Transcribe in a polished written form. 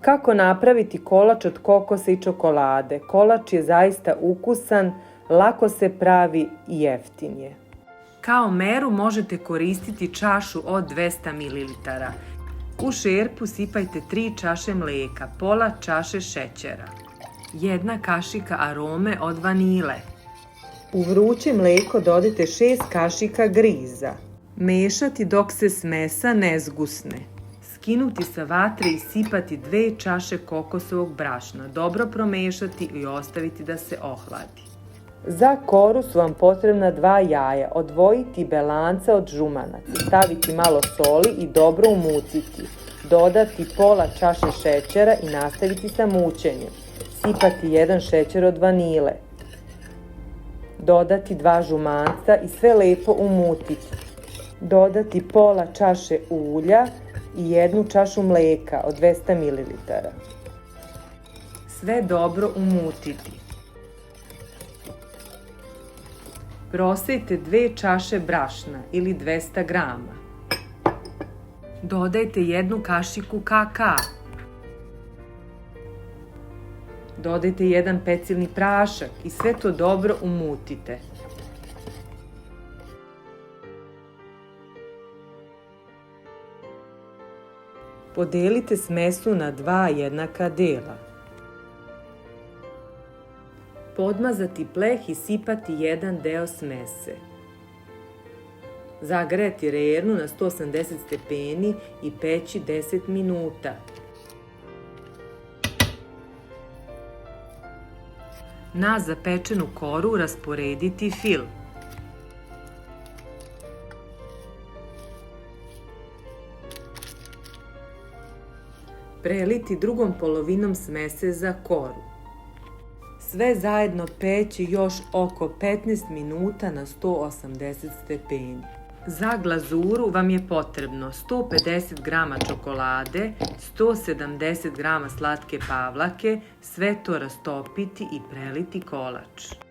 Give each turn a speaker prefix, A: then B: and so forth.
A: Kako napraviti kolač od kokosa i čokolade? Kolač je zaista ukusan, lako se pravi i jeftin je. Kao meru možete koristiti čašu od 200 ml. U šerpu sipajte 3 čaše mlijeka, pola čaše šećera, 1 kašika arome od vanile. U vruće mlijeko dodajte 6 kašika griza. Mešati dok se smesa ne zgusne. Skinuti sa vatre i sipati 2 čaše kokosovog brašna. Dobro promešati i ostaviti da se ohladi. Za koru su vam potrebna 2 jaja. Odvojiti belanca od žumanaca. Staviti malo soli i dobro umutiti. Dodati pola čaše šećera i nastaviti sa mućenjem. Sipati 1 šećer od vanile. Dodati 2 žumanca i sve lepo umutiti. Dodati pola čaše ulja i 1 čašu mlijeka od 200 ml. Sve dobro umutiti. Prosejte 2 čaše brašna ili 200 grama. Dodajte 1 kašiku kakaa. Dodajte 1 pecilni prašak i sve to dobro umutite. Podelite smesu na 2 jednaka dela. Podmazati pleh i sipati 1 deo smese. Zagrejati rernu na 180 stepeni i peći 10 minuta. Na zapečenu koru rasporediti fil. Preliti drugom polovinom smese za koru. Sve zajedno peći još oko 15 minuta na 180 stepeni. Za glazuru vam je potrebno 150 grama čokolade, 170 grama slatke pavlake, sve to rastopiti i preliti kolač.